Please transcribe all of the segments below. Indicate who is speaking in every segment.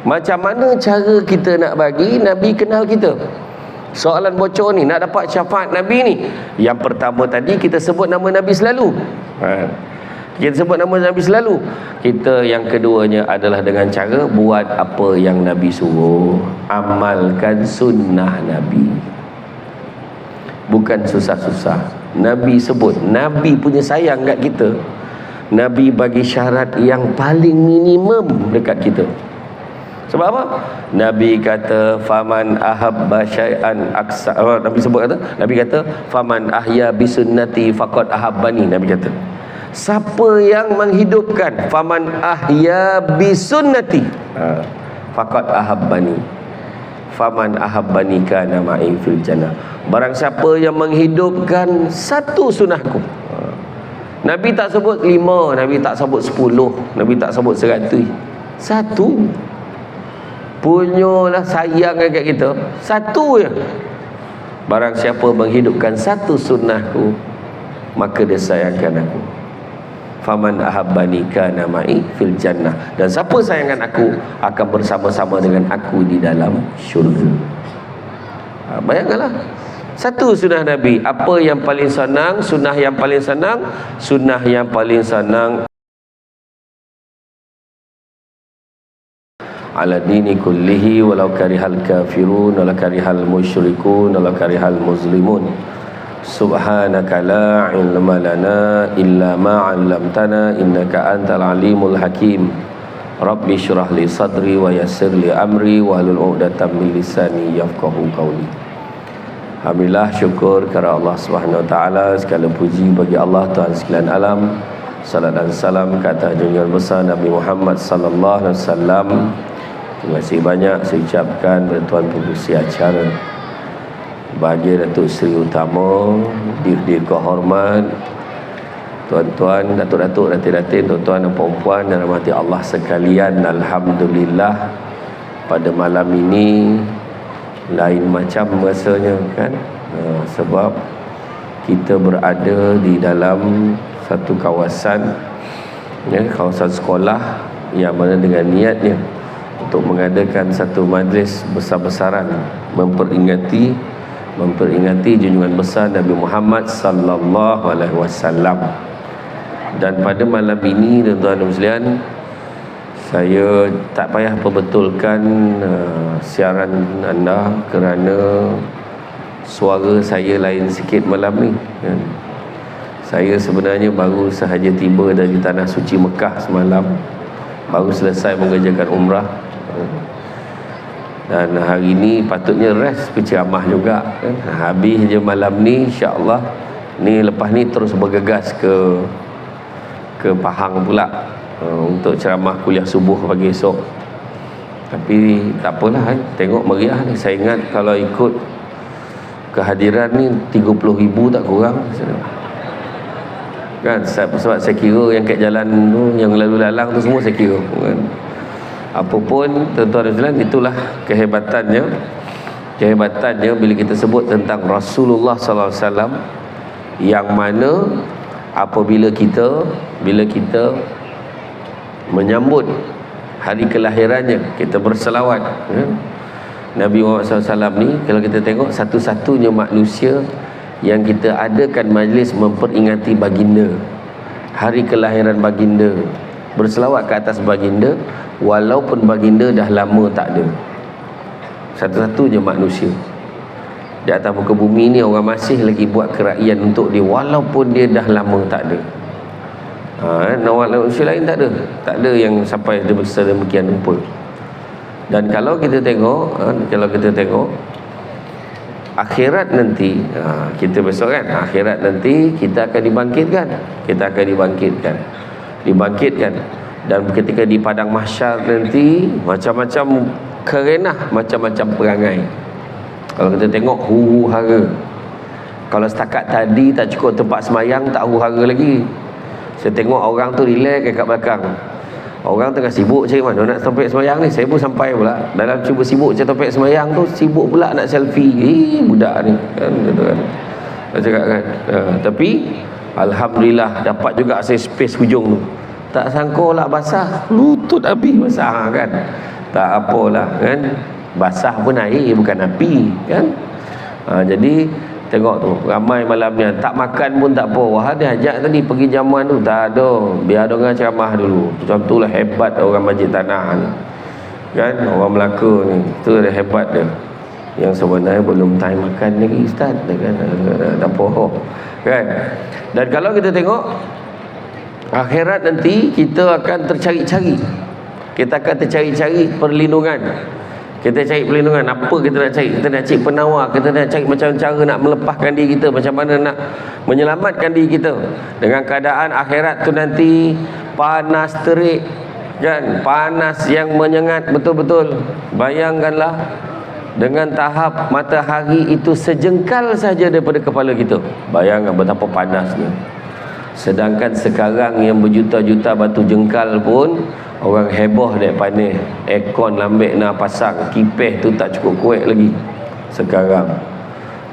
Speaker 1: Macam mana cara kita nak bagi Nabi kenal kita? Soalan bocor ni, nak dapat syafaat Nabi ni, yang pertama tadi kita sebut nama Nabi selalu. Kita sebut nama Nabi selalu. Kita yang keduanya adalah dengan cara buat apa yang Nabi suruh, amalkan sunnah Nabi. Bukan susah-susah. Nabi sebut, Nabi punya sayang kat kita. Nabi bagi syarat yang paling minimum dekat kita. Sebab apa? Nabi kata faman ahabba syai'an aksa. Nabi sebut kata, Nabi kata faman ahya bisunnati faqad ahabbani. Nabi kata, siapa yang menghidupkan, faman ahya bisunnati faqad ahabbani, faman ahabbani kana ma'i fil jannah. Barang siapa yang menghidupkan satu sunnahku. Nabi tak sebut 5, Nabi tak sebut 10, Nabi tak sebut 100. Satu. Punyalah sayang kat kita, satu je. Barang siapa menghidupkan satu sunnahku, maka dia sayangkan aku. Faman ahabbani kana ma'i fil jannah. Dan siapa sayangkan aku akan bersama-sama dengan aku di dalam syurga. Bayangkanlah, satu sunnah Nabi. Apa yang paling senang? Sunnah yang paling senang. Sunnah yang paling senang ala dini kullihi walau karihal kafirun walau karihal musyrikun walau karihal muslimun. Subhanaka la ilma lana illa ma 'allamtana innaka antal alimul hakim. Rabbi syrah li sadri wa yassir li amri wahlul 'uqdatam min lisani yafqahu qawli. Alhamdulillah, syukur kepada Allah Subhanahu wa taala, segala puji bagi Allah Tuhan sekalian alam. Salat dan salam ke atas junjungan besar Nabi Muhammad sallallahu alaihi wasallam. Terima kasih banyak saya ucapkan kepada Tuan Pengerusi acara, bahagia Datuk Seri Utama, dir-dir kehormat, tuan-tuan, datuk-datuk, datin-datin, tuan-tuan dan puan-puan dan rahmati Allah sekalian. Alhamdulillah, pada malam ini lain macam rasanya kan, sebab kita berada di dalam satu kawasan, kawasan sekolah yang mana dengan niatnya untuk mengadakan satu majlis besar-besaran memperingati junjungan besar Nabi Muhammad sallallahu alaihi wasallam. Dan pada malam ini, tuan-tuan dan sekalian, saya tak payah perbetulkan siaran anda kerana suara saya lain sikit malam ni kan. Saya sebenarnya baru sahaja tiba dari Tanah Suci Mekah semalam, baru selesai mengerjakan umrah, dan hari ni patutnya rest, berceramah juga kan. Habis je malam ni, insya-Allah ni lepas ni terus bergegas ke Pahang pula untuk ceramah kuliah subuh pagi esok. Tapi tak apalah kan, tengok meriah ni. Saya ingat kalau ikut kehadiran ni 30,000 tak kurang kan. Sebab saya kira yang kat jalan tu, yang lalu lalang tu semua saya kira kan. Apapun, tuan-tuan dan sekalian, itulah kehebatannya bila kita sebut tentang Rasulullah sallallahu alaihi wasallam, yang mana apabila kita menyambut hari kelahirannya, kita berselawat Nabi Muhammad SAW ni, kalau kita tengok satu-satunya manusia yang kita adakan majlis memperingati baginda, hari kelahiran baginda, berselawat ke atas baginda, walaupun baginda dah lama tak ada. Satu-satunya manusia di atas muka bumi ni, orang masih lagi buat kerakyat untuk dia walaupun dia dah lama tak ada. Manusia lain tak ada yang sampai sedemikian rupa. Dan kalau kita tengok akhirat nanti, kita besok kan, akhirat nanti kita akan dibangkitkan. Dan ketika di padang mahsyar nanti, macam-macam kerenah, macam-macam perangai. Kalau kita tengok huru-hara, kalau setakat tadi tak cukup tempat semayang, tak huru-hara lagi. Saya tengok orang tu relax kat belakang, orang tengah sibuk cari mana nak topik semayang ni. Saya pun sampai pula dalam cuba sibuk cari topik semayang tu, sibuk pula nak selfie. Budak ni kan, cakap kan. Tapi alhamdulillah dapat juga saya space hujung tu. Tak sangka lah basah, lutut habis basah kan. Tak apalah kan, basah pun air bukan api kan. Jadi tengok tu, ramai malam ni tak makan pun tak apa. Wah, dia ajak tadi pergi jamuan tu, tak ada, biar orang ceramah dulu. Macam tu lah hebat orang Masjid Tanah ni kan, orang Melaka ni, tu dia hebat dia. Yang sebenarnya belum time makan lagi ustaz kan, tak apa kan. Dan kalau kita tengok akhirat nanti, kita akan tercari-cari, kita akan tercari-cari perlindungan. Kita cari perlindungan. Apa kita nak cari? Kita nak cari penawar, kita nak cari macam cara nak melepaskan diri kita, macam mana nak menyelamatkan diri kita dengan keadaan akhirat tu nanti panas terik kan, panas yang menyengat betul-betul. Bayangkanlah dengan tahap matahari itu sejengkal saja daripada kepala kita. Bayangkan betapa panasnya. Sedangkan sekarang yang berjuta-juta batu jengkal pun orang heboh dek panik, aircon lambik nak pasang, kipas tu tak cukup kuat lagi sekarang.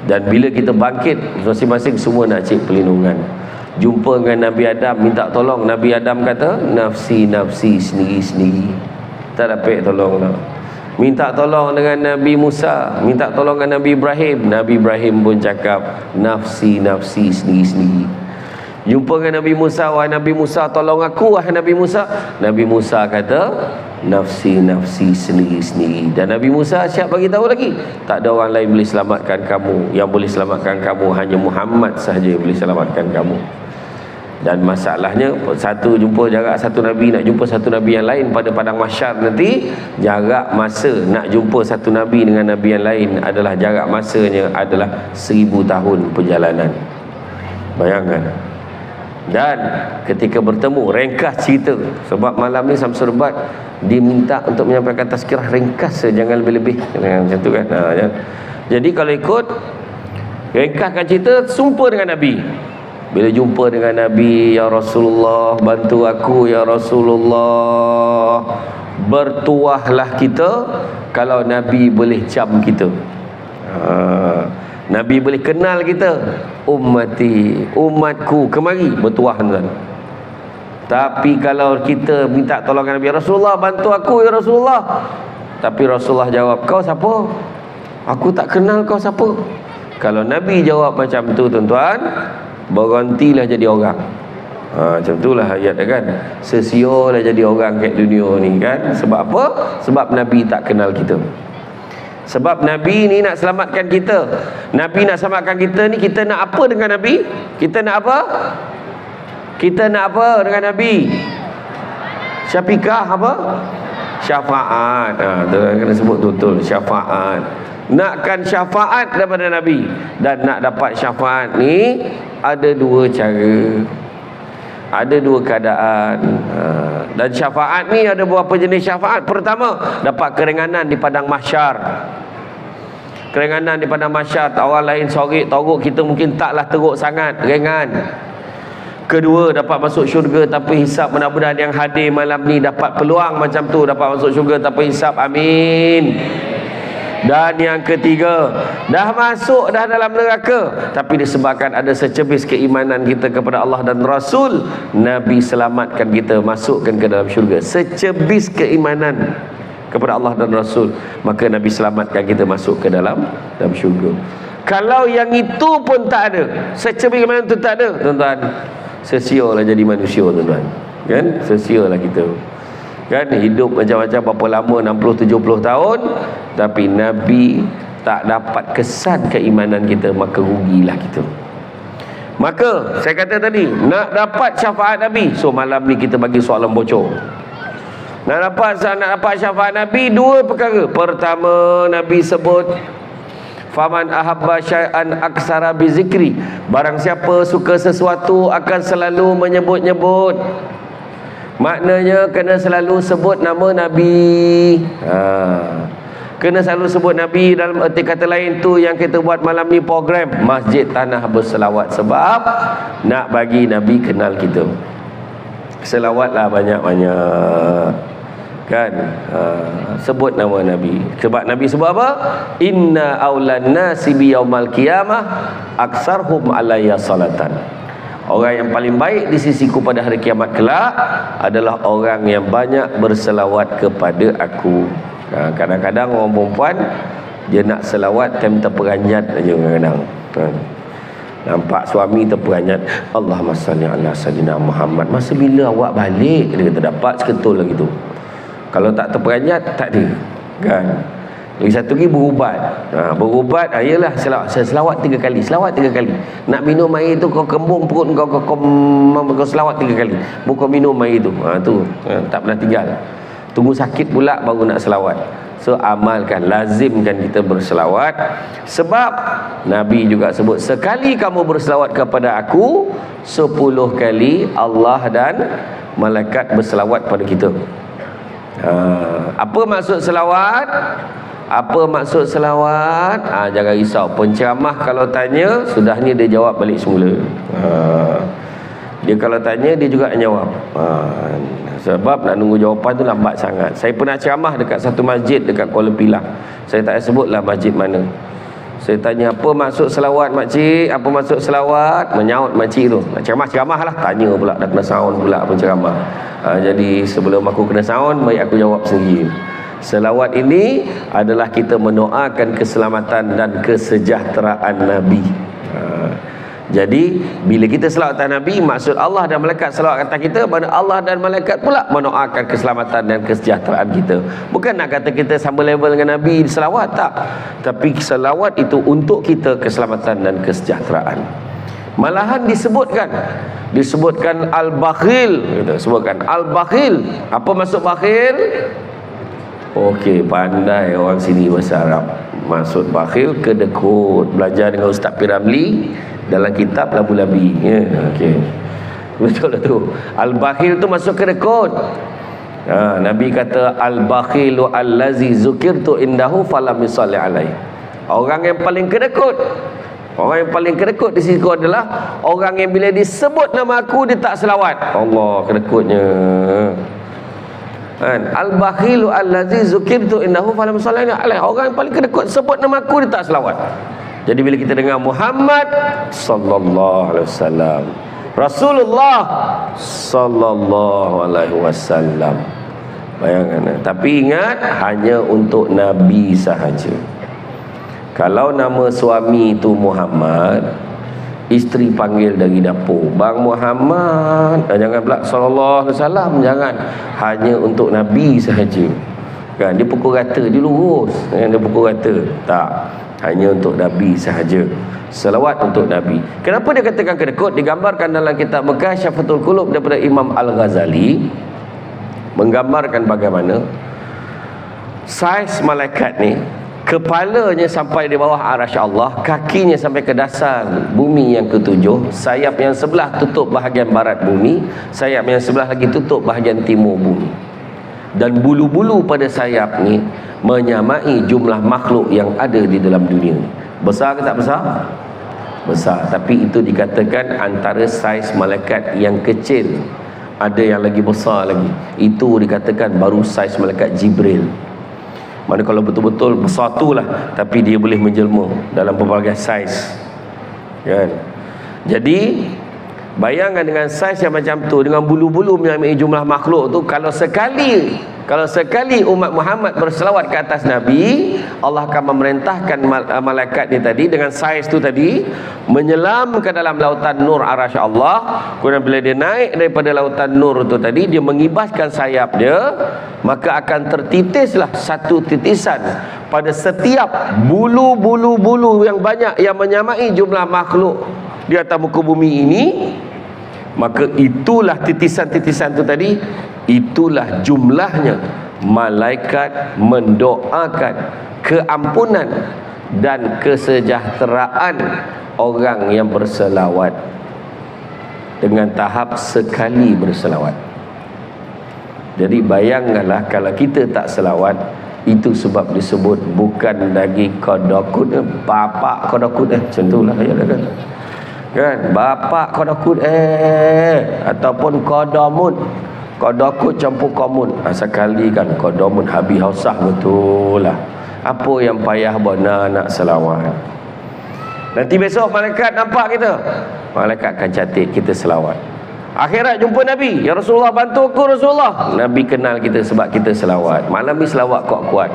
Speaker 1: Dan bila kita bangkit, masing-masing semua nak cari perlindungan. Jumpa dengan Nabi Adam, minta tolong. Nabi Adam kata, nafsi-nafsi, sendiri-sendiri, tak dapat tolong lah. Minta tolong dengan Nabi Musa, minta tolong dengan Nabi Ibrahim. Nabi Ibrahim pun cakap, nafsi-nafsi, sendiri-sendiri. Jumpa dengan Nabi Musa, wahai Nabi Musa, tolong aku wahai Nabi Musa. Nabi Musa kata, nafsi-nafsi, sendiri-sendiri. Dan Nabi Musa siap bagi tahu lagi, tak ada orang lain boleh selamatkan kamu. Yang boleh selamatkan kamu hanya Muhammad sahaja boleh selamatkan kamu. Dan masalahnya, satu jumpa jarak satu Nabi nak jumpa satu Nabi yang lain pada padang mahsyar nanti, jarak masa nak jumpa satu Nabi dengan Nabi yang lain adalah jarak masanya adalah 1000 tahun perjalanan. Bayangkan. Dan ketika bertemu, ringkas cerita. Sebab malam ni Samsul Bat diminta untuk menyampaikan tazkirah ringkas saja, jangan lebih-lebih macam tu kan. Jadi kalau ikut ringkaskan cerita, sumpah dengan Nabi. Bila jumpa dengan Nabi, ya Rasulullah, bantu aku ya Rasulullah. Bertuahlah kita kalau Nabi boleh cam kita. Nabi boleh kenal kita. Ummati, umatku, kemari bertuah tuan. Tapi kalau kita minta tolongan Nabi, Rasulullah bantu aku ya Rasulullah, tapi Rasulullah jawab, kau siapa? Aku tak kenal kau siapa. Kalau Nabi jawab macam tu tuan-tuan, berhentilah jadi orang. Macam itulah ayat kan. Sesiolah jadi orang kat dunia ni kan. Sebab apa? Sebab Nabi tak kenal kita. Sebab Nabi ni nak selamatkan kita. Nabi nak selamatkan kita ni, kita nak apa dengan Nabi? Kita nak apa? Kita nak apa dengan Nabi? Syafiqah apa? Syafaat. Kena sebut betul, syafaat. Nakkan syafaat daripada Nabi. Dan nak dapat syafaat ni ada dua cara, ada dua keadaan. Dan syafaat ni ada beberapa jenis syafaat. Pertama, dapat keringanan di padang mahsyar. Keringanan di padang mahsyar. Orang lain sorek torok, kita mungkin taklah teruk sangat, ringan. Kedua, dapat masuk syurga tanpa hisap. Mudah-mudahan yang hadir malam ni dapat peluang macam tu, dapat masuk syurga tanpa hisap. Amin. Dan yang ketiga, dah masuk dah dalam neraka, tapi disebabkan ada secebis keimanan kita kepada Allah dan Rasul, Nabi selamatkan kita, masukkan ke dalam syurga. Secebis keimanan kepada Allah dan Rasul, maka Nabi selamatkan kita masuk ke dalam syurga. Kalau yang itu pun tak ada, secebis keimanan itu tak ada, tuan-tuan, sesia-lah jadi manusia tuan-tuan. Kan? Sesia-lah kita. Kan, hidup macam-macam berapa lama, 60-70 tahun, tapi Nabi tak dapat kesan keimanan kita, maka rugilah kita. Maka saya kata tadi, nak dapat syafaat Nabi, so malam ni kita bagi soalan bocor. Nak dapat syafaat Nabi, dua perkara. Pertama, Nabi sebut, faman ahabba syai'an aksara bizikri, barang siapa suka sesuatu akan selalu menyebut-nyebut. Maknanya kena selalu sebut nama Nabi. Kena selalu sebut Nabi. Dalam erti kata lain tu yang kita buat malam ni program Masjid Tanah Berselawat, sebab nak bagi Nabi kenal kita. Selawatlah banyak-banyak kan. Sebut nama Nabi. Sebab Nabi sebut apa? Inna aulan nasi bi yaumal qiyamah aksarhum alayya salatan. Orang yang paling baik di sisiku pada hari kiamat kelak adalah orang yang banyak berselawat kepada aku. Kadang-kadang orang perempuan dia nak selawat time terperanjat aja kadang-kadang. Nampak suami terperanjat, Allahumma salli ala sayyidina Muhammad. Masa bila awak balik, dia kata dapat seketul lagi tu. Kalau tak terperanjat, tak ada. Kan? Lagi satu lagi berubat. Berubat, yalah selawat 3 kali. Selawat 3 kali. Nak minum air tu kau kembung perut kau selawat 3 kali. Bukan minum air tu. Tak pernah tinggal. Tunggu sakit pula baru nak selawat. So amalkan, lazimkan kita berselawat. Sebab Nabi juga sebut, sekali kamu berselawat kepada aku, 10 kali Allah dan malaikat berselawat pada kita. Apa maksud selawat? Apa maksud selawat? Jangan risau, penceramah kalau tanya, sudahnya dia jawab balik semula. Dia kalau tanya, dia juga jawab. Sebab nak nunggu jawapan tu lambat sangat. Saya pernah ceramah dekat satu masjid dekat Kuala Pilah. Saya tak sebutlah masjid mana. Saya tanya, apa maksud selawat makcik? Apa maksud selawat? Menyaut makcik tu. Nak ceramah lah. Tanya pula, dah kena sound pula penceramah. Jadi sebelum aku kena sound, baik aku jawab sendiri. Selawat ini adalah kita mendoakan keselamatan dan kesejahteraan Nabi. Jadi bila kita selawat atas Nabi, maksud Allah dan malaikat selawat atas kita, mana Allah dan malaikat pula mendoakan keselamatan dan kesejahteraan kita. Bukan nak kata kita sama level dengan Nabi selawat, tak. Tapi selawat itu untuk kita keselamatan dan kesejahteraan. Malahan disebutkan al-bakhil, kita sebutkan al-bakhil. Apa maksud bakhil? Okey, pandai orang sini bahasa Arab. Maksud bakhil kedekut. Belajar dengan Ustaz Piramli dalam kitab Labu-Labi. Okey. Betul lah tu. Al-bakhil tu masuk kedekut. Nabi kata al-bakhilu allazi zukirtu indahu falam yusalli alaihi. Orang yang paling kedekut. Orang yang paling kedekut di sisiku adalah orang yang bila disebut nama aku dia tak selawat. Allah, kedekutnya. Al-bakhilu allazi zukirtu innahu falam yusalli alaihi. Orang yang paling kedekut sebut nama aku dia tak selawat. Jadi bila kita dengar Muhammad sallallahu alaihi wasallam, Rasulullah sallallahu alaihi wasallam, bayangkan. Tapi ingat, hanya untuk Nabi sahaja. Kalau nama suami itu Muhammad, isteri panggil dari dapur, Bang Muhammad, jangan pula sallallahu alaihi wasallam, jangan. Hanya untuk Nabi sahaja. Kan dia pukul rata, dia lurus. Dia pukul rata. Tak. Hanya untuk Nabi sahaja. Selawat untuk Nabi. Kenapa dia katakan kedekut? Digambarkan dalam kitab Mukasyafatul Qulub daripada Imam Al-Ghazali, menggambarkan bagaimana saiz malaikat ni, kepalanya sampai di bawah arasy Allah, kakinya sampai ke dasar bumi yang ketujuh, sayap yang sebelah tutup bahagian barat bumi, sayap yang sebelah lagi tutup bahagian timur bumi. Dan bulu-bulu pada sayap ni menyamai jumlah makhluk yang ada di dalam dunia. Besar ke tak besar? Besar. Tapi itu dikatakan antara saiz malaikat yang kecil. Ada yang lagi besar lagi. Itu dikatakan baru saiz malaikat Jibril. Mana kalau betul-betul besar tu lah, tapi dia boleh menjelma dalam berbagai saiz. Kan? Jadi bayangkan dengan saiz yang macam tu, dengan bulu-bulu menyamai jumlah makhluk tu, kalau sekali umat Muhammad berselawat ke atas Nabi, Allah akan memerintahkan malaikat ni tadi dengan saiz tu tadi menyelam ke dalam lautan nur arasy Allah. Kemudian bila dia naik daripada lautan nur tu tadi, dia mengibaskan sayap dia, maka akan tertitislah satu titisan pada setiap bulu-bulu yang banyak yang menyamai jumlah makhluk di atas muka bumi ini. Maka itulah titisan-titisan itu tadi, itulah jumlahnya malaikat mendoakan keampunan dan kesejahteraan orang yang berselawat dengan tahap sekali berselawat. Jadi bayangkanlah kalau kita tak selawat, itu sebab disebut bukan lagi kodokut, bapak kodokut, macam itulah ya kan. Kan bapak kodokut ataupun kodomut, kodokut campur komun, sekali kan kodomut habis hausah betul lah. Apa yang payah bona nak selawat? Nanti besok malaikat nampak kita, malaikat akan catat kita selawat. Akhirat jumpa Nabi, ya Rasulullah bantu aku Rasulullah. Nabi kenal kita sebab kita selawat. Malam ni selawat kuat-kuat.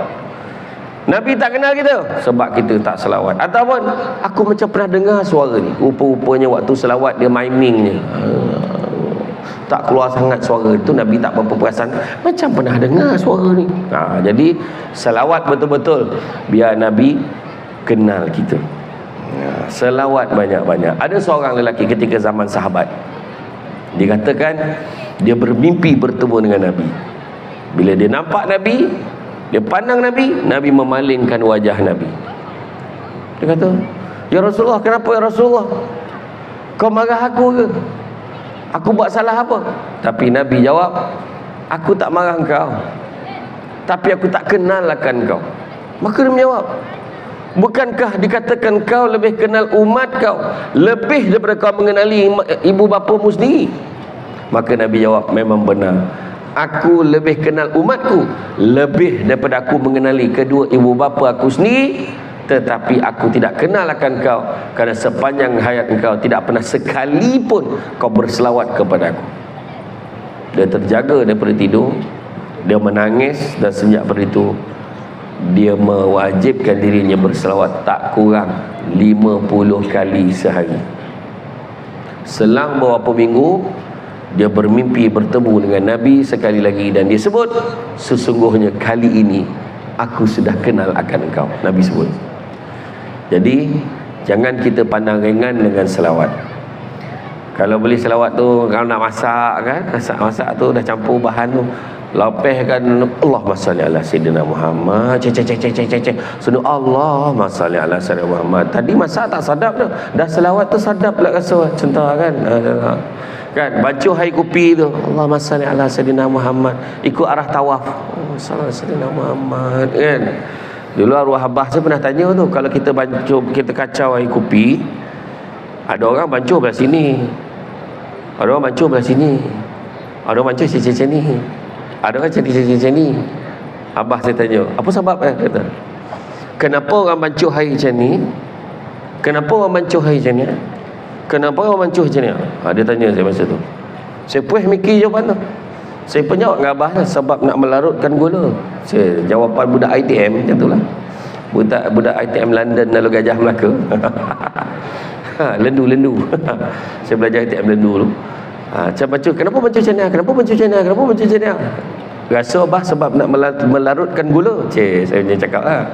Speaker 1: Nabi tak kenal kita sebab kita tak selawat. Ataupun aku macam pernah dengar suara ni, rupa-rupanya waktu selawat dia mimingnya tak keluar sangat suara itu. Nabi tak berapa perasan, macam pernah dengar suara ni. Jadi selawat betul-betul biar Nabi kenal kita. Selawat banyak-banyak. Ada seorang lelaki ketika zaman sahabat, dia katakan dia bermimpi bertemu dengan Nabi. Bila dia nampak Nabi, dia pandang Nabi, Nabi memalingkan wajah Nabi. Dia kata, ya Rasulullah, kenapa ya Rasulullah? Kau marah aku ke? Aku buat salah apa? Tapi Nabi jawab, aku tak marah kau, tapi aku tak kenal akan kau. Maka dia menjawab, bukankah dikatakan kau lebih kenal umat kau lebih daripada kau mengenali ibu bapamu sendiri? Maka Nabi jawab, memang benar, aku lebih kenal umatku lebih daripada aku mengenali kedua ibu bapa aku sendiri. Tetapi aku tidak kenal akan kau, kerana sepanjang hayat engkau tidak pernah sekalipun kau berselawat kepada aku. Dia terjaga daripada tidur, dia menangis, dan sejak pada itu dia mewajibkan dirinya berselawat tak kurang 50 kali sehari. Selang beberapa minggu, dia bermimpi bertemu dengan Nabi sekali lagi, dan dia sebut, sesungguhnya kali ini aku sudah kenal akan engkau. Nabi sebut. Jadi jangan kita pandang ringan dengan selawat. Kalau beli selawat tu, kalau nak masak kan, masak tu dah campur bahan tu, lapehkan Allahumma salli ala sayyidina Muhammad, cek sunnah Allahumma salli ala sayyidina Muhammad. Tadi masak tak sadap dah selawat tu sadap pula rasa centang kan. Kan baca air kopi tu, Allahumma salli ala sayyidina Muhammad, ikut arah tawaf, sallallahu alaihi sayyidina Muhammad kan. Dulu arwah abah saya pernah tanya tu, kalau kita bancuh, kita kacau air kopi, ada orang bancuh belah sini, ada orang bancuh belah sini, ada orang bancuh macam ni, ada orang macam ni. Abah saya tanya, apa sebab kata, kenapa orang bancuh air macam ni? Kenapa orang bancuh air macam ni? Kenapa orang bancuh macam ni? Dia tanya saya masa tu. Saya pun mikir jawapan tu. Saya pun jawab dengan abah, sebab nak melarutkan gula. Saya jawapan budak ITM macam itulah. Budak ITM London lalu Gajah Melaka. Lendu. Saya belajar ITM lendu dulu. Macam baca, kenapa baca macam ni? Kenapa baca macam ni? Kenapa baca macam ni? Rasa abah sebab nak melarutkan gula. Saya punya cakap lah.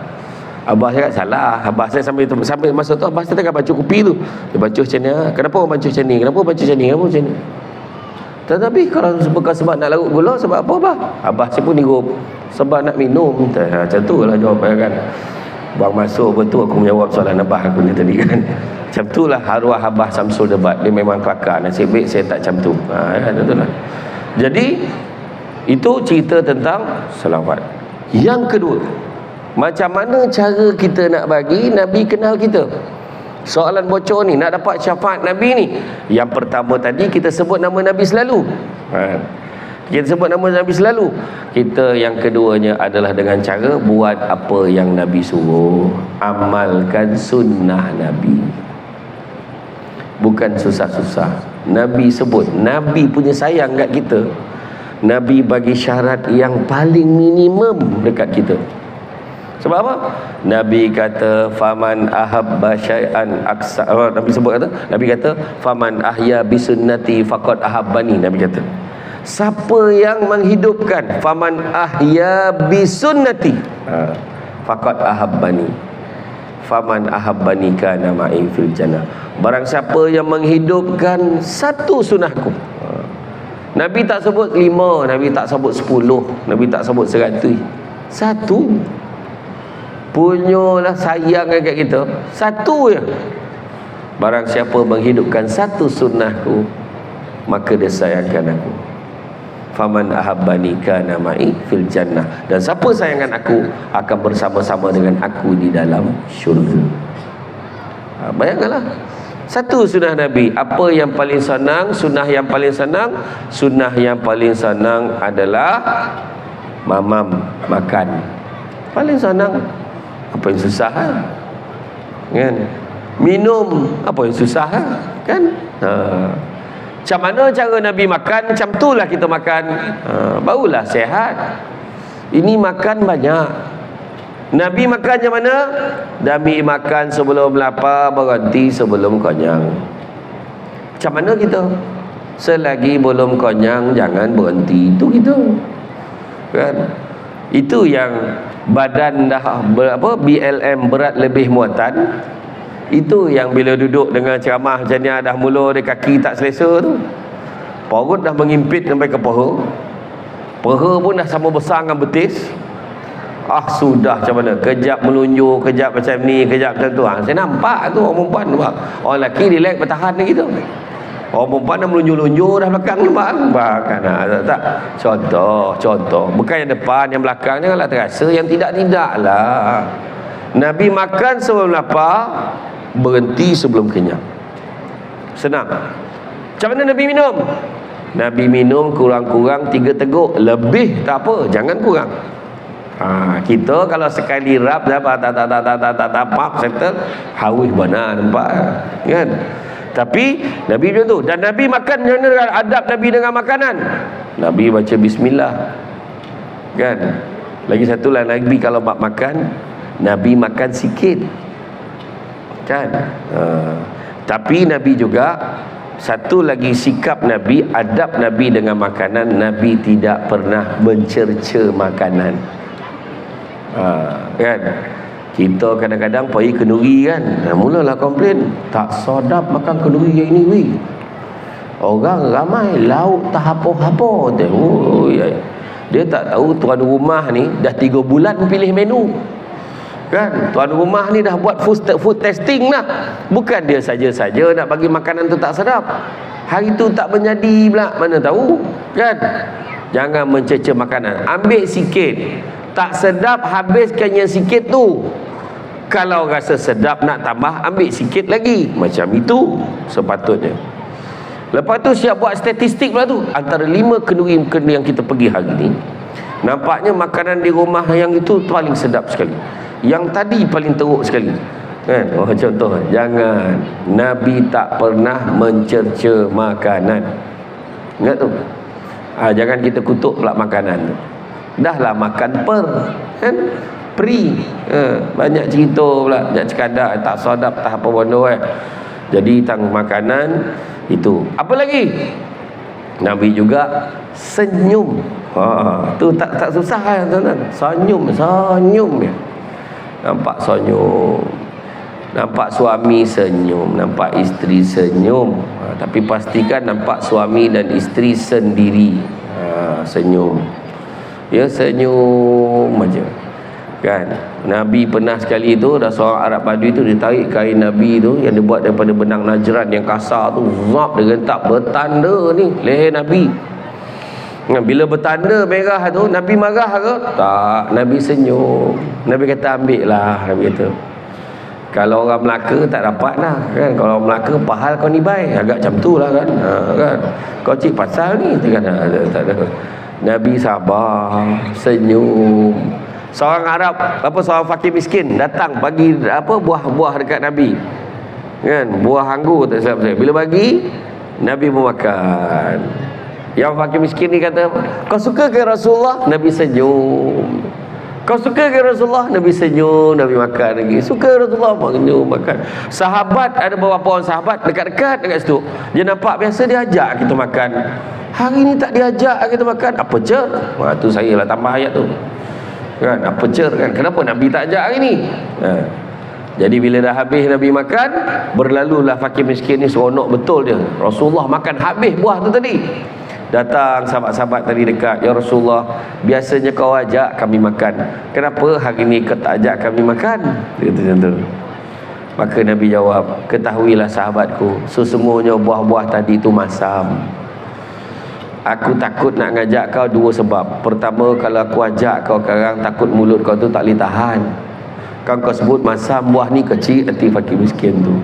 Speaker 1: Abah saya salah. Abah saya sambil masa tu abah saya tengah baca kopi tu. Dia baca macam ni. Kenapa orang baca macam ni? Kenapa baca macam ni? Kenapa macam ni? Tetapi kalau bukan sebab nak larut gula, sebab apa abah? Abah saya pun nirup, sebab nak minum. Macam tu lah jawapan kan. Bang masuk betul aku menjawab soalan abah aku ni tadi kan. Macam tu lah arwah abah Samsul Debat. Dia memang kelakar. Nasib baik saya tak macam tu. Betul lah. Jadi itu cerita tentang selawat. Yang kedua, macam mana cara kita nak bagi Nabi kenal kita? Soalan bocor ni, nak dapat syafaat Nabi ni, yang pertama tadi kita sebut nama Nabi selalu. Kita sebut nama Nabi selalu. Kita yang keduanya adalah dengan cara buat apa yang Nabi suruh, amalkan sunnah Nabi. Bukan susah-susah. Nabi sebut, Nabi punya sayang kat kita. Nabi bagi syarat yang paling minimum dekat kita. Sebab apa? Nabi kata, faman ahabba syai'an aksa. Nabi sebut kata, Nabi kata, faman ahya bisunnati faqad ahabbani. Nabi kata, siapa yang menghidupkan, faman ahya bisunnati faqad ahabbani, faman ahabbani kana ma'i fil jannah. Barang siapa yang menghidupkan satu sunnahku. Nabi tak sebut 5, Nabi tak sebut 10, Nabi tak sebut 100. Satu. Punyalah sayang kat kita, satu je. Barang siapa menghidupkan satu sunnahku, maka dia sayangkan aku. Faman ahabbani kana ma'i fil jannah. Dan siapa sayangkan aku akan bersama-sama dengan aku di dalam syurga. Bayangkanlah, satu sunnah Nabi. Apa yang paling senang? Sunnah yang paling senang, sunnah yang paling senang adalah mamam, makan. Paling senang. Apa yang susah kan? Minum, apa yang susah kan? Macam mana cara Nabi makan, macam itulah kita makan. Barulah sihat. Ini makan banyak. Nabi makan macam mana? Nabi makan sebelum lapar, berhenti sebelum kenyang. Macam mana kita? Selagi belum kenyang, jangan berhenti. Itu kita. Kan? Itu yang badan dah BLM, berat lebih muatan. Itu yang bila duduk dengan ceramah macam ni, dah mula dia kaki tak selesa tu, perut dah mengimpit sampai ke paha. Paha pun dah sama besar dengan betis. Sudah macam mana, kejap melunjuk, kejap macam ni, kejap macam tu. Saya nampak tu orang perempuan nampak. Orang lelaki relax bertahan ni gitu. Orang perempuan dah melunjuk-lunjuk dah belakang nampak kan. Tak. Contoh. Bukan yang depan, yang belakang janganlah terasa, yang tidak lah. Nabi makan sebelum lapar, berhenti sebelum kenyang. Senang. Macam mana Nabi minum? Nabi minum kurang-kurang 3 teguk. Lebih tak apa, jangan kurang. Kita kalau sekali rap tak settle, haus benar, nampak kan? Tapi Nabi macam tu. Dan Nabi makan macam mana adab Nabi dengan makanan? Nabi baca bismillah. Kan? Lagi satu lah, Nabi kalau makan, Nabi makan sikit. Kan? Tapi Nabi juga satu lagi sikap Nabi, adab Nabi dengan makanan, Nabi tidak pernah mencerca makanan. Kan? Kita kadang-kadang pergi kenduri kan, mulalah komplain, tak sedap makan kenduri yang ini weh. Orang ramai lauk tak apa-apa. Dia tak tahu tuan rumah ni dah 3 bulan pilih menu. Kan? Tuan rumah ni dah buat food testing lah. Bukan dia saja-saja nak bagi makanan tu tak sedap, hari tu tak menjadi pula, mana tahu. Kan? Jangan mencerca makanan. Ambil sikit, tak sedap habiskan yang sikit tu. Kalau rasa sedap nak tambah, ambil sikit lagi. Macam itu sepatutnya. Lepas tu siap buat statistik pula tu. Antara 5 kenduri yang kita pergi hari ni, nampaknya makanan di rumah yang itu paling sedap sekali, yang tadi paling teruk sekali. Kan? Contoh, jangan. Nabi tak pernah mencerca makanan. Ingat tu. Jangan kita kutuk pula makanan tu. Dahlah makan kan? Banyak cerita pula, jangan cekadak tak sedap tak apa benda Jadi tang makanan itu. Apa lagi? Nabi juga senyum. Tu tak susah kan tuan-tuan. Senyum ya. Nampak senyum, nampak suami senyum, nampak isteri senyum. Tapi pastikan nampak suami dan isteri sendiri senyum. Ya, senyum aja. Kan? Nabi pernah sekali tu, ada seorang Arab Badui tu, dia tarik kain Nabi tu yang dia buat daripada benang Najran yang kasar tu, zap, dia rentak bertanda ni leher Nabi. Bila bertanda merah tu, Nabi marah ke? Tak, Nabi senyum. Nabi kata ambil lah. Nabi kata, kalau orang Melaka tak dapat lah kan. Kalau orang Melaka pahal kau ni baik, agak macam tu lah kan. Kan? Kau cik pasal ni kan? Tak ada. Nabi sabar, senyum. Seorang Arab, seorang fakir miskin datang bagi buah-buah dekat Nabi. Kan? Buah anggur tak salah saya. Bila bagi, Nabi pun makan. Yang fakir miskin ni kata, kau suka ke Rasulullah? Nabi senyum. Kau suka ke Rasulullah? Nabi senyum. Nabi makan lagi. Suka Rasulullah? Senyum, makan. Sahabat, ada beberapa orang sahabat dekat-dekat dekat situ, dia nampak biasa, dia ajak kita makan. Hari ni tak diajak kita makan. Apa cer? Tu saya lah tambah ayat tu. Kan? Apa cer kan? Kenapa Nabi tak ajak hari ni? Jadi bila dah habis Nabi makan, berlalulah fakir miskin ni seronok betul dia. Rasulullah makan habis buah tu tadi. Datang sahabat-sahabat tadi dekat, ya Rasulullah, biasanya kau ajak kami makan, kenapa hari ni kau tak ajak kami makan? Dia kata macam tu. Maka Nabi jawab, ketahuilah sahabatku, sesungguhnya buah-buah tadi tu masam. Aku takut nak ngajak kau 2 sebab. Pertama, kalau aku ajak kau sekarang, takut mulut kau tu tak boleh tahan. Kau sebut masam, buah ni kecil hati fakir miskin tu.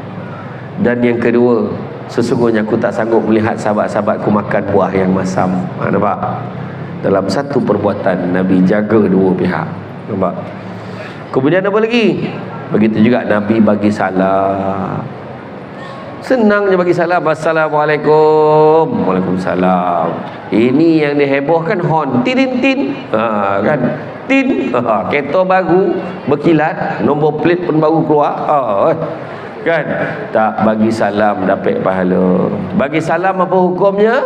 Speaker 1: Dan yang kedua, sesungguhnya aku tak sanggup melihat sahabat-sahabatku makan buah yang masam. Nampak? Dalam satu perbuatan Nabi jaga 2 pihak. Nampak? Kemudian apa lagi? Begitu juga Nabi bagi salam. Senang je bagi salam. Assalamualaikum. Waalaikumsalam. Ini yang dihebohkan hon. Tin tin. Kan? Tin. Kereta baru berkilat, nombor plate pun baru keluar. Kan? Tak bagi salam dapat pahala. Bagi salam apa hukumnya?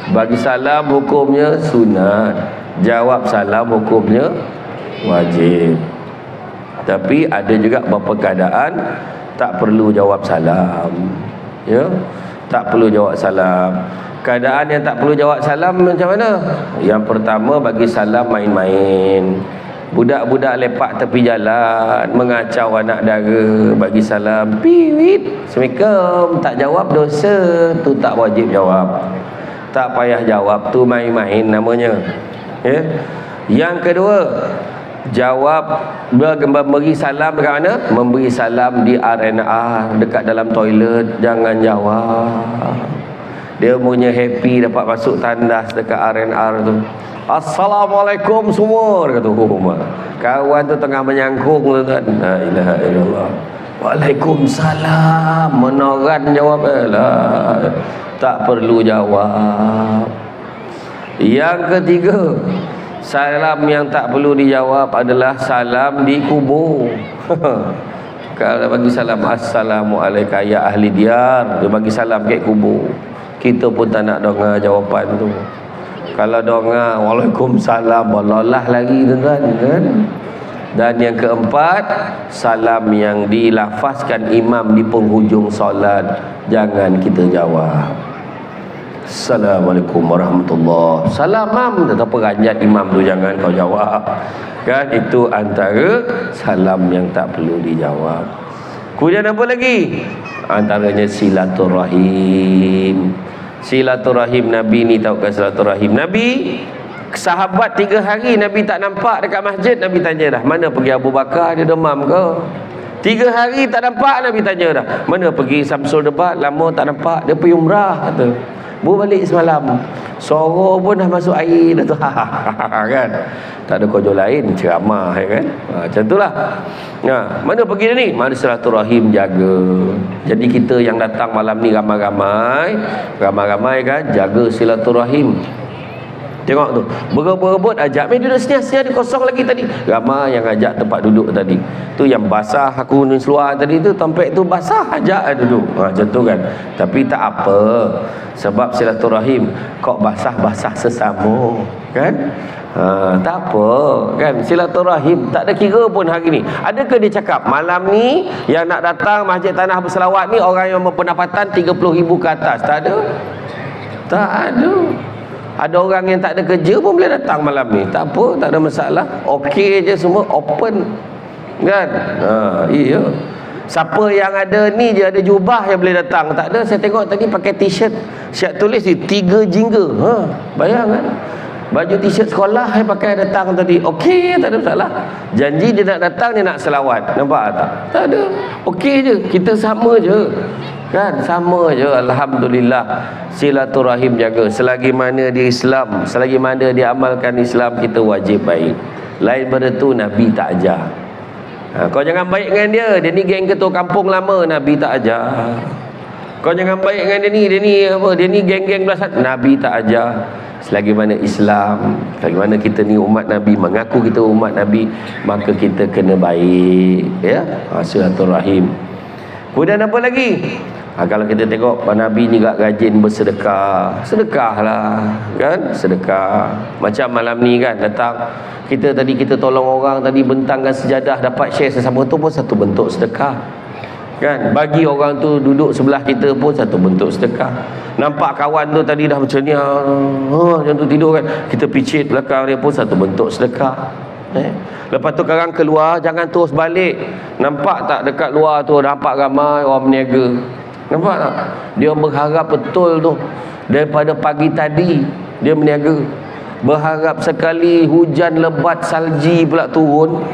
Speaker 1: Bagi salam hukumnya sunat. Jawab salam hukumnya wajib. Tapi ada juga beberapa keadaan tak perlu jawab salam. Ya, tak perlu jawab salam. Keadaan yang tak perlu jawab salam macam mana? Yang pertama, bagi salam main-main. Budak-budak lepak tepi jalan, mengacau anak dara, bagi salam, piwit, Assalamualaikum, tak jawab dosa, tu tak wajib jawab. Tak payah jawab, tu main-main namanya. Ya. Yang kedua, jawab memberi salam dekat mana? Memberi salam di R&R, dekat dalam toilet, jangan jawab. Dia punya happy dapat masuk tandas dekat R&R tu. Assalamualaikum semua, dia kata. Kawan tu tengah menyangkung tu kan. La ilaha illallah. Waalaikumsalam. Menoran jawab lah. Tak perlu jawab. Yang ketiga, salam yang tak perlu dijawab adalah salam di kubur. Kalau bagi salam Assalamualaikum ya ahli diyar, dia bagi salam kat kubur. Kita pun tak nak dengar jawapan tu. Kalau dengar Waalaikumsalam, balalah lagi tuan-tuan kan. Dan yang keempat, salam yang dilafazkan imam di penghujung solat, jangan kita jawab. Assalamualaikum warahmatullahi. Salam mam, tetapi ranjat imam tu jangan kau jawab. Kan itu antara salam yang tak perlu dijawab. Kemudian apa lagi? Antaranya silaturahim. Silaturahim Nabi ni, tahu kan silaturahim Nabi? Sahabat 3 hari Nabi tak nampak dekat masjid. Nabi tanya dah, mana pergi Abu Bakar, dia demam ke? 3 hari tak nampak, Nabi tanya dah, mana pergi Samsul Debat, lama tak nampak, dia pergi umrah kata. Baru balik semalam, sorok pun dah masuk air dah tu. Kan? Tak ada kojol lain, ceramah kan? Macam itulah. Mana pergi dia ni? Mana silaturahim jaga. Jadi kita yang datang malam ni ramai-ramai kan, jaga silaturahim. Tengok tu, berebut ajak, main duduk senyap-senyap, dia kosong lagi tadi. Ramai yang ajak tempat duduk tadi. Tu yang basah aku ni seluar tadi tu, tempat tu basah, ajak duduk. Macam tu kan. Tapi tak apa, sebab silaturahim kok basah-basah sesama kan. Tak apa kan, silaturahim tak ada kira pun hari ni. Adakah dia cakap malam ni yang nak datang Masjid Tanah Berselawat ni orang yang berpendapatan 30,000 ke atas? Tak ada. Tak ada. Ada orang yang tak ada kerja pun boleh datang malam ni. Tak apa, tak ada masalah. Okey je semua, open. Kan? Iya. Siapa yang ada ni je ada jubah yang boleh datang. Tak ada, saya tengok tadi pakai t-shirt. Siap tulis ni 3 jingga. Bayang kan? Baju t-shirt sekolah yang pakai datang tadi. Okey, tak ada masalah. Janji dia nak datang, dia nak selawat. Nampak tak? Tak ada. Okey je, kita sama je. Kan, sama je. Alhamdulillah, silaturahim jaga. Selagi mana dia Islam, selagi mana dia amalkan Islam, kita wajib baik. Lain pada tu Nabi tak ajar. Kau jangan baik dengan dia, dia ni geng ketua kampung lama, Nabi tak ajar. Kau jangan baik dengan dia ni apa, dia ni geng-geng belah, Nabi tak ajar. Selagi mana Islam, selagi mana kita ni umat Nabi, mengaku kita umat Nabi, maka kita kena baik, ya. Silaturahim. Kemudian apa lagi? Kalau kita tengok Nabi ni gak rajin bersedekah. Sedekahlah, kan? Sedekah. Macam malam ni kan, datang kita tadi, kita tolong orang tadi, bentangkan sejadah, dapat share sesama tu pun satu bentuk sedekah. Kan? Bagi orang tu duduk sebelah kita pun satu bentuk sedekah. Nampak kawan tu tadi dah macam ni, macam tu tidur kan, kita picit belakang dia pun satu bentuk sedekah. Lepas tu sekarang keluar, jangan terus balik. Nampak tak dekat luar tu, nampak ramai orang berniaga. Nampak tak? Dia berharap betul tu. Daripada pagi tadi dia berniaga, berharap sekali hujan lebat salji pula turun.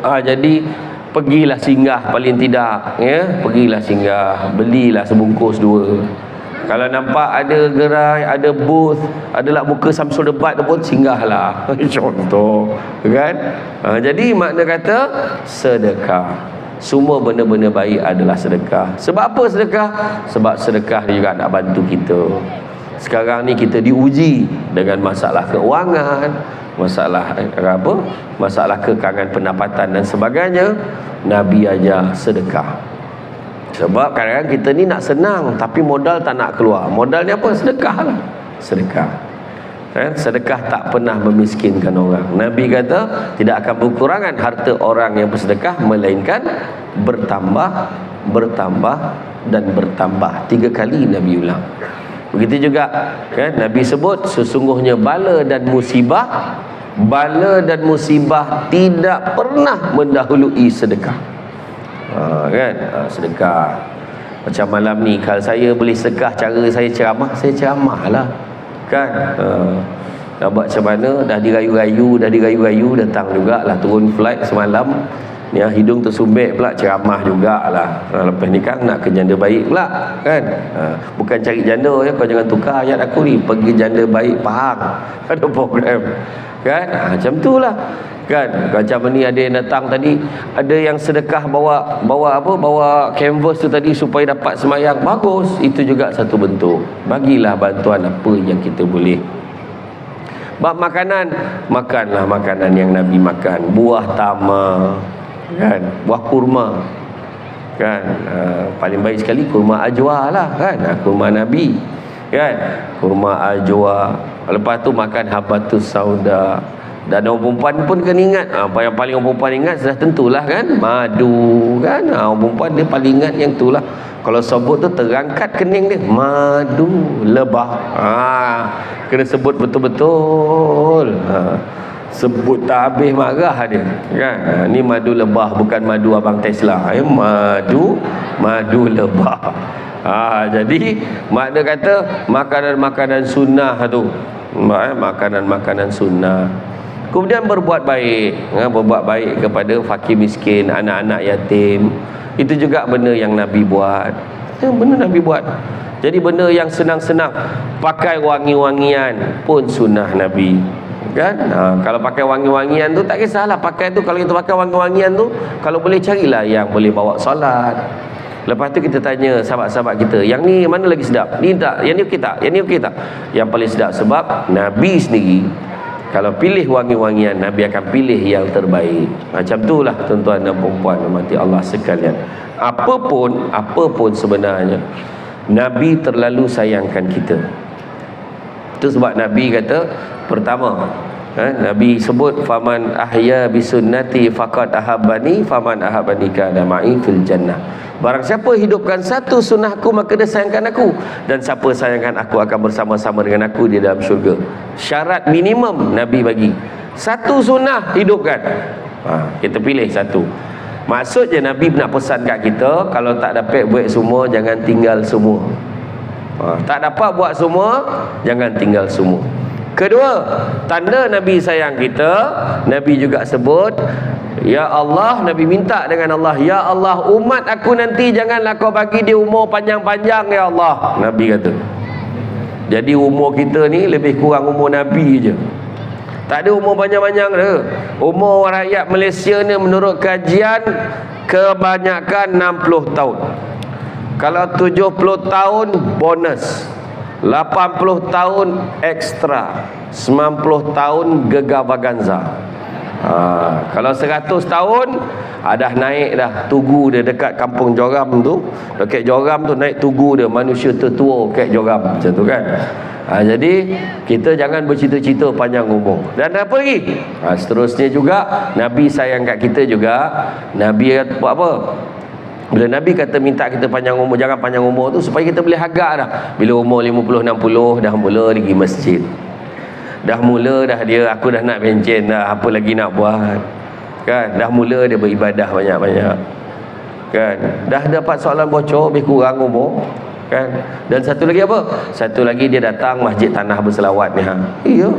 Speaker 1: Jadi pergilah singgah paling tidak, ya. Pergilah singgah, belilah sebungkus 2. Kalau nampak ada gerai, ada booth, ada lak muka Samsul Debat tu pun singgahlah. Contoh, kan? Jadi makna kata sedekah. Semua benda-benda baik adalah sedekah. Sebab apa sedekah? Sebab sedekah dia juga nak bantu kita. Sekarang ni kita diuji dengan masalah keuangan, masalah apa? Masalah kekangan pendapatan dan sebagainya. Nabi ajar sedekah. Sebab kadang-kadang kita ni nak senang tapi modal tak nak keluar. Modal ni apa? Sedekah lah. Sedekah. Sedekah tak pernah memiskinkan orang. Nabi kata tidak akan berkurangan harta orang yang bersedekah, melainkan bertambah, bertambah dan bertambah. 3 kali Nabi ulang. Begitu juga kan, Nabi sebut sesungguhnya bala dan musibah tidak pernah mendahului sedekah. Sedekah. Macam malam ni, kalau saya boleh sedekah cara saya ceramah lah kan. Nak buat macam mana, dah dirayu-rayu datang jugalah, turun flight semalam ni, hidung tersumbek pula, ceramah jugalah. Lepas ni kan nak ke janda baik pula kan. Bukan cari janda ya, kau jangan tukar ayat aku ni, pergi janda baik Pahang, ada program kan. Macam tu lah kan. Macam ni ada yang datang tadi, ada yang sedekah bawa canvas tu tadi supaya dapat semayang. Bagus, itu juga satu bentuk. Bagilah bantuan apa yang kita boleh. Bab makanan, makanlah makanan yang Nabi makan. Buah tamar kan, buah kurma kan. Paling baik sekali kurma ajwa lah kan, kurma Nabi kan, kurma ajwa. Lepas tu makan habatus sauda. Dan orang perempuan pun kena ingat, apa yang paling orang perempuan ingat sudah tentulah kan, madu kan. Orang perempuan dia paling ingat yang itulah. Kalau sebut tu terangkat kening dia, madu lebah. Kena sebut betul-betul. Sebut tak habis marah dia kan. Ni madu lebah, bukan madu abang Tesla. Madu lebah. Jadi mak dia kata makanan-makanan sunnah tu, makanan-makanan sunnah. Kemudian berbuat baik kepada fakir miskin, anak-anak yatim. Itu juga benda yang Nabi buat. Benda Nabi buat. Jadi benda yang senang-senang. Pakai wangi-wangian pun sunnah Nabi kan. Kalau pakai wangi-wangian tu tak kisahlah. Pakai tu, kalau kita pakai wangi-wangian tu, kalau boleh carilah yang boleh bawa solat. Lepas tu kita tanya sahabat-sahabat kita, yang ni mana lagi sedap? Ni tak, yang ni okey tak? Yang ni okey tak? Yang paling sedap. Sebab Nabi sendiri kalau pilih wangi-wangian, Nabi akan pilih yang terbaik. Macam itulah tuan-tuan dan puan-puan rahmati Allah sekalian. Apapun sebenarnya Nabi terlalu sayangkan kita. Itu sebab Nabi kata, pertama Nabi sebut, faman ahya bisunnati faqad ahabbani, faman ahabbani kana ma'i fil jannah. Barang siapa hidupkan satu sunnahku, maka dia sayangkan aku, dan siapa sayangkan aku akan bersama-sama dengan aku di dalam syurga. Syarat minimum Nabi bagi satu sunnah hidupkan. Kita pilih satu. Maksudnya Nabi nak pesan kat kita, kalau tak dapat buat semua, jangan tinggal semua. Tak dapat buat semua, jangan tinggal semua. Kedua, tanda Nabi sayang kita, Nabi juga sebut, ya Allah, Nabi minta dengan Allah, ya Allah, umat aku nanti janganlah kau bagi dia umur panjang-panjang ya Allah. Nabi kata. Jadi umur kita ni lebih kurang umur Nabi je. Tak ada umur panjang-panjang dah. Umur rakyat Malaysia ni menurut kajian kebanyakan 60 tahun. Kalau 70 tahun bonus, 80 tahun ekstra, 90 tahun gegar vaganza. Kalau 100 tahun dah naik dah tugu dia dekat kampung Joram tu. Dekat Joram tu naik tugu dia, manusia tertua kat Joram macam tu kan. Jadi kita jangan bercita-cita panjang umur. Dan apa lagi? Seterusnya juga Nabi sayang kat kita juga. Nabi buat apa? Bila Nabi kata minta kita panjang umur, jangan panjang umur tu supaya kita boleh agak dah. Bila umur 50-60 dah mula pergi masjid. Dah mula dah dia, aku dah nak bencen dah, apa lagi nak buat kan. Dah mula dia beribadah banyak-banyak kan. Dah dapat soalan bocor, lebih kurang umur kan. Dan satu lagi apa? Satu lagi dia datang masjid tanah berselawat ni. Iya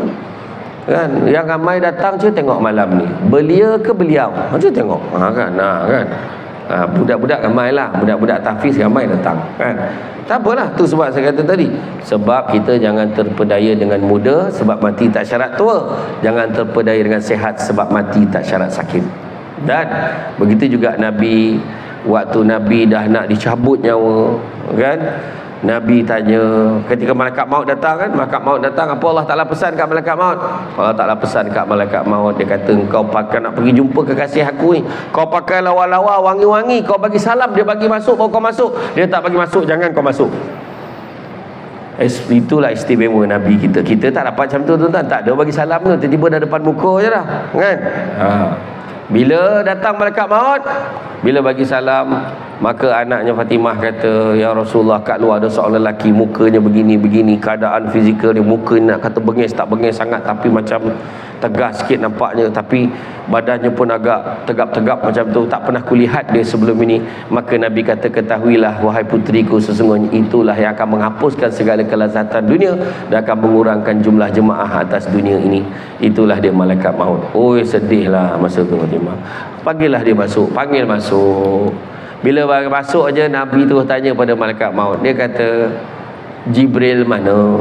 Speaker 1: kan. Yang ramai datang je tengok malam ni, belia ke beliau, je tengok kan. Kan budak-budak ramai lah, budak-budak tahfiz ramai datang kan. Tak apalah, tu sebab saya kata tadi, sebab kita jangan terpedaya dengan muda sebab mati tak syarat tua, jangan terpedaya dengan sehat sebab mati tak syarat sakit. Dan begitu juga Nabi, waktu Nabi dah nak dicabut nyawa, kan, Nabi tanya ketika malaikat maut datang, kan, malaikat maut datang, apa Allah Ta'ala pesan kat malaikat maut? Allah Ta'ala pesan kat malaikat maut, dia kata, kau pakai nak pergi jumpa kekasih aku ni, kau pakai lawa-lawa wangi-wangi, kau bagi salam, dia bagi masuk baru kau masuk, dia tak bagi masuk jangan kau masuk. Itulah istimewa Nabi kita. Kita tak dapat macam tu, tuan-tuan. Tak ada bagi salam tu, tiba-tiba dah depan muka je dah, kan. Bila datang malaikat maut, bila bagi salam, maka anaknya Fatimah kata, ya Rasulullah, kat luar ada seorang lelaki, mukanya begini-begini, keadaan fizikal dia, muka nak kata bengis, tak bengis sangat, tapi macam tegas sikit nampaknya, tapi badannya pun agak tegap-tegap macam tu, tak pernah kulihat dia sebelum ini. Maka Nabi kata, ketahuilah wahai putriku, sesungguhnya itulah yang akan menghapuskan segala kelazatan dunia dan akan mengurangkan jumlah jemaah atas dunia ini. Itulah dia malaikat maut. Oi, sedihlah masa tu Fatimah. Panggillah dia masuk, panggil masuk. Bila masuk aja, Nabi terus tanya pada malaikat maut. Dia kata, Jibril mana?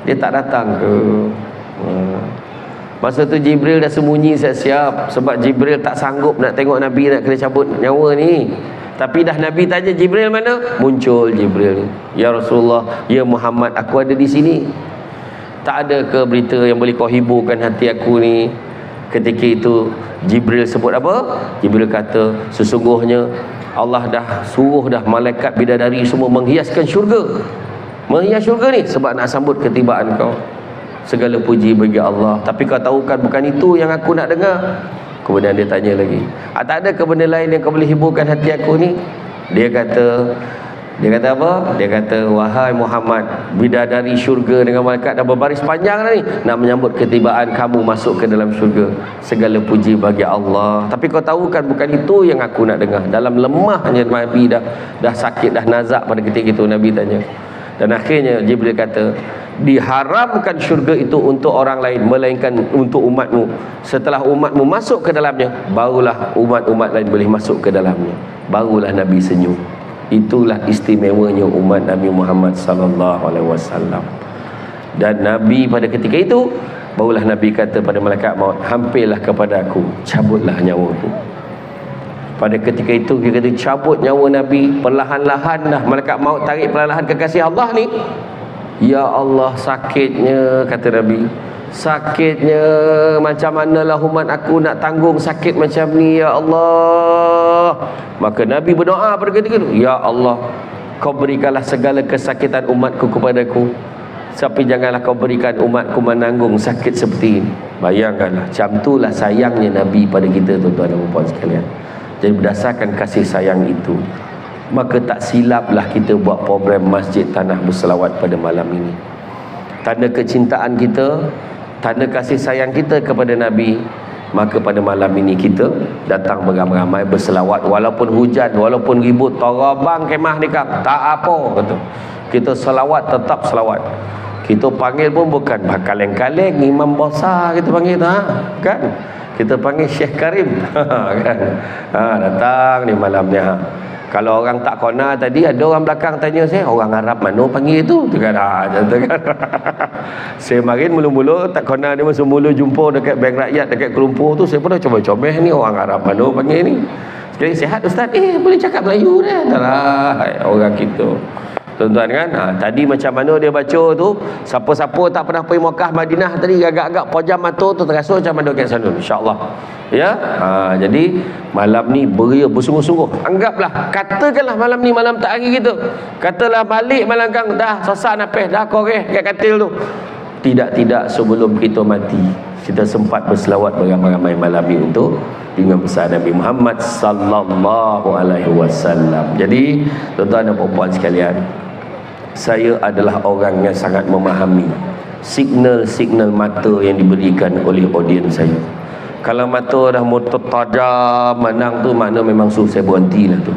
Speaker 1: Dia tak datang ke? Masa tu Jibril dah sembunyi siap-siap, sebab Jibril tak sanggup nak tengok Nabi nak kena cabut nyawa ni. Tapi dah Nabi tanya, Jibril mana? Muncul Jibril. Ya Rasulullah, ya Muhammad, aku ada di sini. Tak ada ke berita yang boleh kau hiburkan hati aku ni? Ketika itu Jibril sebut apa? Jibril kata, sesungguhnya Allah dah suruh dah malaikat bidadari semua menghiaskan syurga. Menghias syurga ni sebab nak sambut ketibaan kau. Segala puji bagi Allah. Tapi kau tahu kan, bukan itu yang aku nak dengar. Kemudian dia tanya lagi, tak ada ke benda lain yang kau boleh hiburkan hati aku ni? Dia kata apa? Dia kata, wahai Muhammad, bidadari syurga dengan malaikat dah berbaris panjang dah ni, nak menyambut ketibaan kamu masuk ke dalam syurga. Segala puji bagi Allah. Tapi kau tahu kan, bukan itu yang aku nak dengar. Dalam lemahnya Nabi dah sakit, dah nazak pada ketika itu, Nabi tanya. Dan akhirnya Jibril kata, diharamkan syurga itu untuk orang lain melainkan untuk umatmu. Setelah umatmu masuk ke dalamnya, barulah umat-umat lain boleh masuk ke dalamnya. Barulah Nabi senyum. Itulah istimewanya umat Nabi Muhammad sallallahu alaihi wasallam. Dan Nabi pada ketika itu, barulah Nabi kata pada malaikat maut, hampirlah kepada aku, cabutlah nyawaku. Pada ketika itu dia kata, cabut nyawa Nabi. Perlahan-lahan dah malaikat maut tarik perlahan kekasih Allah ni. Ya Allah, sakitnya, kata Nabi. Sakitnya, macam manalah umat aku nak tanggung sakit macam ni, ya Allah. Maka Nabi berdoa pada ketika itu, ya Allah, kau berikanlah segala kesakitan umatku kepadaku, tapi janganlah kau berikan umatku menanggung sakit seperti ini. Bayangkanlah, macam itulah sayangnya Nabi pada kita, tuan-tuan dan puan sekalian. Jadi berdasarkan kasih sayang itu, maka tak silaplah kita buat program Masjid Tanah Berselawat pada malam ini. Tanda kecintaan kita, tanda kasih sayang kita kepada Nabi. Maka pada malam ini kita datang beramai-ramai berselawat, walaupun hujan, walaupun ribut, torabang kemah ni kan, tak apa kata. Kita selawat, tetap selawat. Kita panggil pun bukan kaleng-kaleng imam besar kita panggil tu, kan? Kita panggil Syekh Karim kan? Datang ni malam ni. Kalau orang tak kona tadi, ada orang belakang tanya saya, orang Arab mana panggil tu? Tu kan, macam tu kan. Saya marin mula-mula tak kona dia, masa mula jumpa dekat Bank Rakyat dekat Kuala Lumpur tu, saya pun dah comel-comel ni, orang Arab mana panggil ni. Sekali sihat ustaz, boleh cakap Melayu dah. Taklah, orang kita. Tuan-tuan kan, tadi macam mana dia baca tu, siapa-siapa tak pernah pergi Mekah Madinah tadi, agak-agak pojam mata tu terasa macam mana kat sana, insya-Allah. Ya, jadi malam ni beria bersungguh-sungguh. Anggaplah, katakanlah malam ni malam tak hari kita. Katalah balik malam kang dah sesak napis, dah koreh kat katil tu. Tidak sebelum kita mati, kita sempat berselawat beramai-ramai malam ni untuk Imam besar Nabi Muhammad sallallahu alaihi wasallam. Jadi, tuan-tuan dan puan-puan sekalian, saya adalah orang yang sangat memahami signal-signal mata yang diberikan oleh audiens saya. Kalau mata dah tajam menang tu, makna memang suruh saya berhenti lah tu,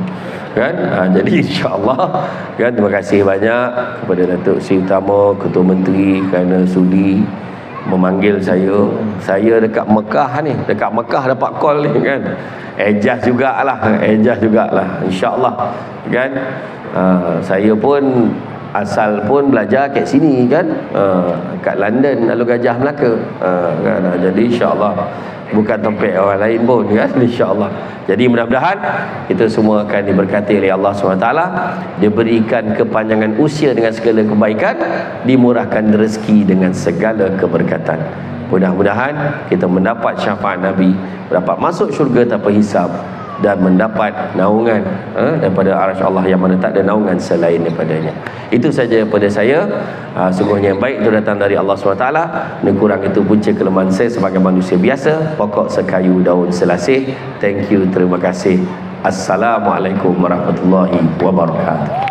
Speaker 1: kan? Jadi insya-Allah kan, terima kasih banyak kepada Datuk Seri Utama, Ketua Menteri, kerana sudi memanggil saya dekat Mekah ni, dekat Mekah dapat call ni kan. Ejaz jugalah, insya-Allah kan. Saya pun asal pun belajar kat sini kan, kat London, Alur Gajah, Melaka, kan. Jadi insya-Allah bukan tempat orang lain pun kan, insya-Allah. Jadi mudah-mudahan kita semua akan diberkati oleh Allah SWT, diberikan kepanjangan usia dengan segala kebaikan, dimurahkan rezeki dengan segala keberkatan. Mudah-mudahan kita mendapat syafaat Nabi, dapat masuk syurga tanpa hisab, dan mendapat naungan daripada arsy Allah yang mana tak ada naungan selain daripadanya. Itu saja daripada saya. Sungguhnya yang baik itu datang dari Allah SWT. Yang kurang itu punca kelemahan saya sebagai manusia biasa, pokok sekayu daun selasih. Thank you, terima kasih. Assalamualaikum warahmatullahi wabarakatuh.